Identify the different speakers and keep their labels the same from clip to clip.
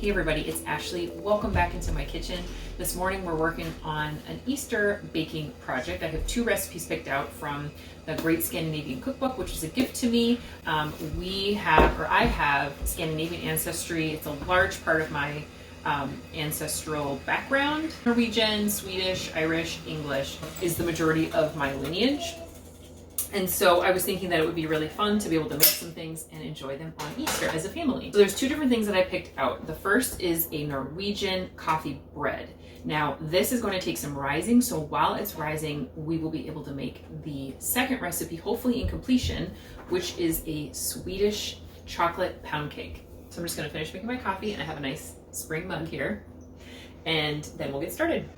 Speaker 1: Hey everybody, it's Ashley. Welcome back into my kitchen. This morning we're working on an Easter baking project. I have 2 recipes picked out from the Great Scandinavian Cookbook, which is a gift to me. I have Scandinavian ancestry. It's a large part of my ancestral background. Norwegian, Swedish, Irish, English is the majority of my lineage. And so I was thinking that it would be really fun to be able to make some things and enjoy them on Easter as a family. So there's 2 different things that I picked out. The first is a Norwegian coffee bread. Now this is going to take some rising, so while it's rising, we will be able to make the second recipe, hopefully in completion, which is a Swedish chocolate pound cake. So I'm just going to finish making my coffee, and I have a nice spring mug here, and then we'll get started.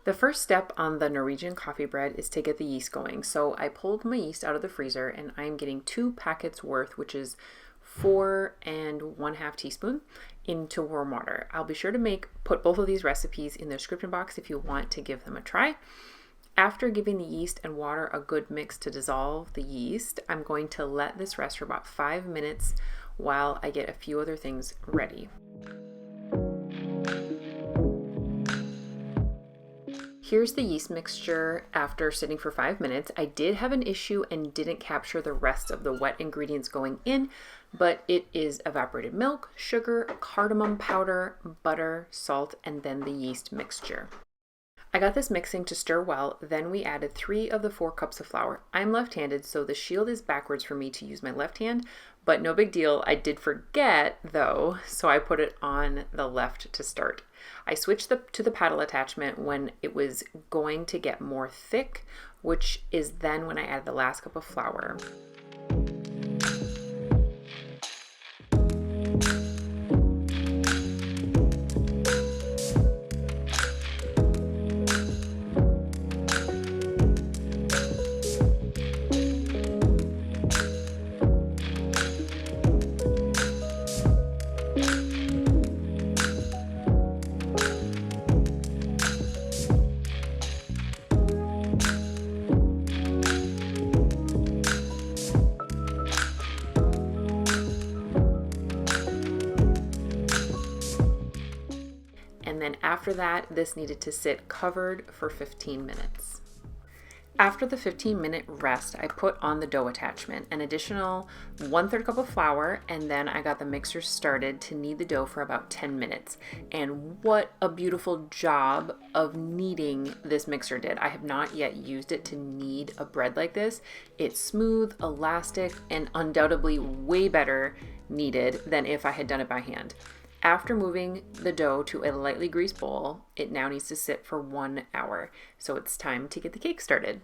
Speaker 1: The first step on the Norwegian coffee bread is to get the yeast going. So I pulled my yeast out of the freezer, and I'm getting 2 packets worth, which is 4 1/2 teaspoon, into warm water. I'll be sure to put both of these recipes in the description box if you want to give them a try. After giving the yeast and water a good mix to dissolve the yeast, I'm going to let this rest for about 5 minutes while I get a few other things ready. Here's the yeast mixture after sitting for 5 minutes. I did have an issue and didn't capture the rest of the wet ingredients going in, but it is evaporated milk, sugar, cardamom powder, butter, salt, and then the yeast mixture. I got this mixing to stir well, then we added 3 of the 4 cups of flour. I'm left-handed, so the shield is backwards for me to use my left hand, but no big deal. I did forget though, so I put it on the left to start. I switched to the paddle attachment when it was going to get more thick, which is then when I added the last cup of flour. And then after that, this needed to sit covered for 15 minutes. After the 15-minute rest, I put on the dough attachment, an additional 1/3 cup of flour, and then I got the mixer started to knead the dough for about 10 minutes. And what a beautiful job of kneading this mixer did. I have not yet used it to knead a bread like this. It's smooth, elastic, and undoubtedly way better kneaded than if I had done it by hand. After moving the dough to a lightly greased bowl, it now needs to sit for 1 hour. So it's time to get the cake started.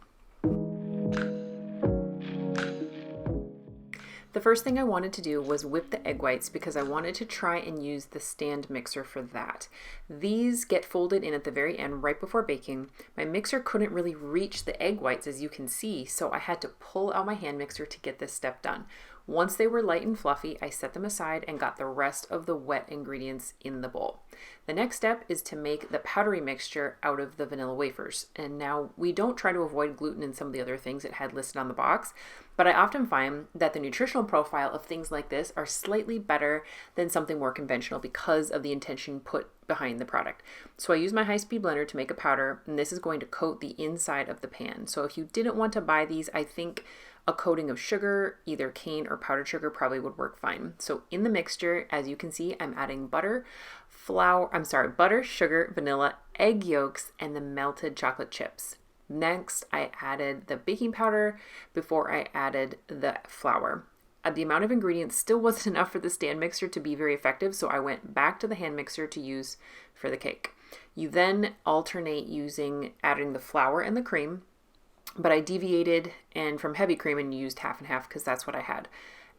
Speaker 1: The first thing I wanted to do was whip the egg whites because I wanted to try and use the stand mixer for that. These get folded in at the very end right before baking. My mixer couldn't really reach the egg whites, as you can see, so I had to pull out my hand mixer to get this step done. Once they were light and fluffy, I set them aside and got the rest of the wet ingredients in the bowl. The next step is to make the powdery mixture out of the vanilla wafers. And now we don't try to avoid gluten and some of the other things it had listed on the box, but I often find that the nutritional profile of things like this are slightly better than something more conventional because of the intention put behind the product. So I use my high-speed blender to make a powder, and this is going to coat the inside of the pan. So if you didn't want to buy these, I think a coating of sugar, either cane or powdered sugar, probably would work fine. So in the mixture, as you can see, I'm adding butter, sugar, vanilla, egg yolks, and the melted chocolate chips. Next, I added the baking powder before I added the flour. The amount of ingredients still wasn't enough for the stand mixer to be very effective, so I went back to the hand mixer to use for the cake. You then alternate adding the flour and the cream, but I deviated from heavy cream and used half and half because that's what I had.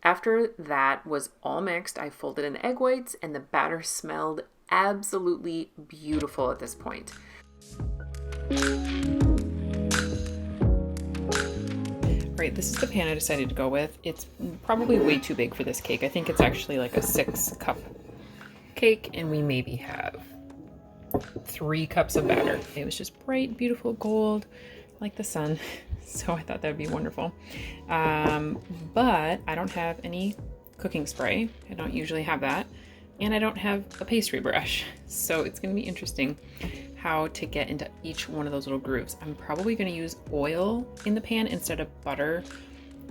Speaker 1: After that was all mixed, I folded in the egg whites, and the batter smelled absolutely beautiful at this point. Right, this is the pan I decided to go with. It's probably way too big for this cake. I think it's actually like a 6-cup cake, and we maybe have 3 cups of batter. It was just bright, beautiful gold, like the sun. So I thought that would be wonderful. But I don't have any cooking spray. I don't usually have that. and I don't have a pastry brush. So it's gonna be interesting how to get into each one of those little grooves. I'm probably gonna use oil in the pan instead of butter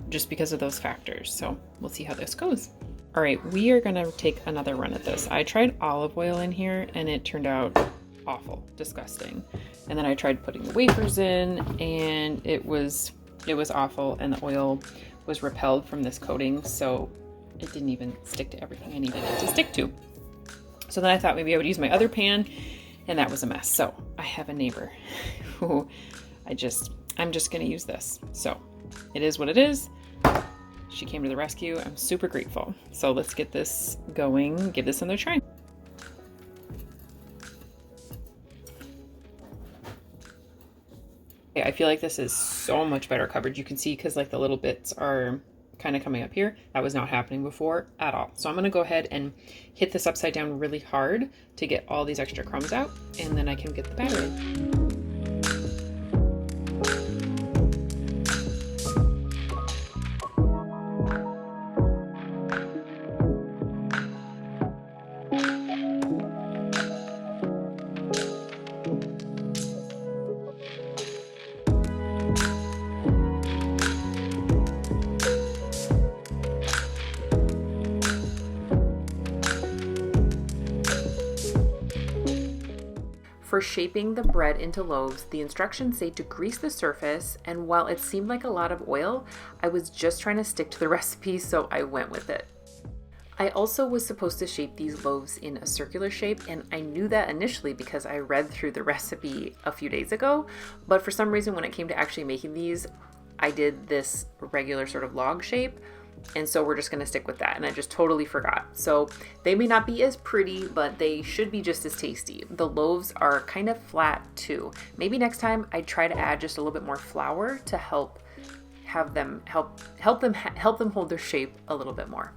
Speaker 1: just because of those factors. So we'll see how this goes. All right, we are gonna take another run at this. I tried olive oil in here and it turned out awful, disgusting. And then I tried putting the wafers in and it was awful, and the oil was repelled from this coating, so it didn't even stick to everything I needed it to stick to. So then I thought maybe I would use my other pan, and that was a mess. So I have a neighbor who I'm just gonna use this. So it is what it is. She came to the rescue. I'm super grateful. So let's get this going, give this another try. I feel like this is so much better coverage. You can see because like the little bits are kind of coming up here. That was not happening before at all. So I'm going to go ahead and hit this upside down really hard to get all these extra crumbs out, and then I can get the batter in. For shaping the bread into loaves, the instructions say to grease the surface, and while it seemed like a lot of oil, I was just trying to stick to the recipe, so I went with it. I also was supposed to shape these loaves in a circular shape, and I knew that initially because I read through the recipe a few days ago, but for some reason when it came to actually making these, I did this regular sort of log shape. And so we're just going to stick with that. And I just totally forgot. So they may not be as pretty, but they should be just as tasty. The loaves are kind of flat too. Maybe next time I try to add just a little bit more flour to help them hold their shape a little bit more.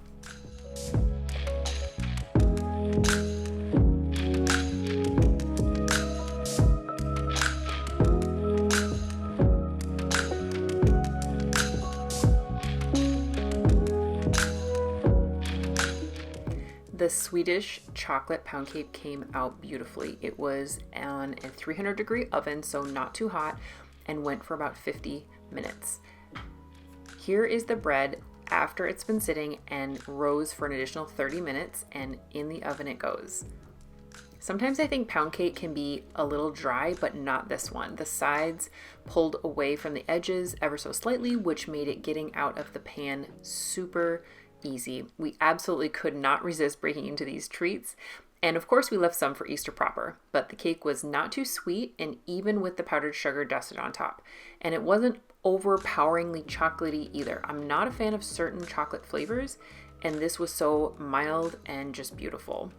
Speaker 1: The Swedish chocolate pound cake came out beautifully. It was on a 300-degree oven, so not too hot, and went for about 50 minutes. Here is the bread after it's been sitting and rose for an additional 30 minutes, and in the oven it goes. Sometimes I think pound cake can be a little dry, but not this one. The sides pulled away from the edges ever so slightly, which made it getting out of the pan super easy. We absolutely could not resist breaking into these treats. And of course we left some for Easter proper, but the cake was not too sweet, and even with the powdered sugar dusted on top. And it wasn't overpoweringly chocolatey either. I'm not a fan of certain chocolate flavors, and this was so mild and just beautiful.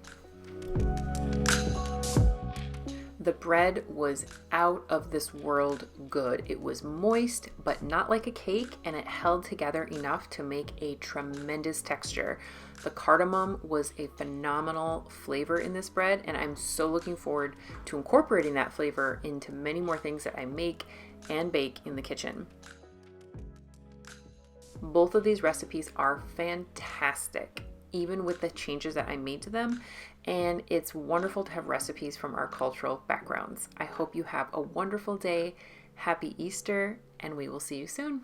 Speaker 1: The bread was out of this world good. It was moist, but not like a cake, and it held together enough to make a tremendous texture. The cardamom was a phenomenal flavor in this bread, and I'm so looking forward to incorporating that flavor into many more things that I make and bake in the kitchen. Both of these recipes are fantastic, even with the changes that I made to them, and it's wonderful to have recipes from our cultural backgrounds. I hope you have a wonderful day. Happy Easter, and we will see you soon.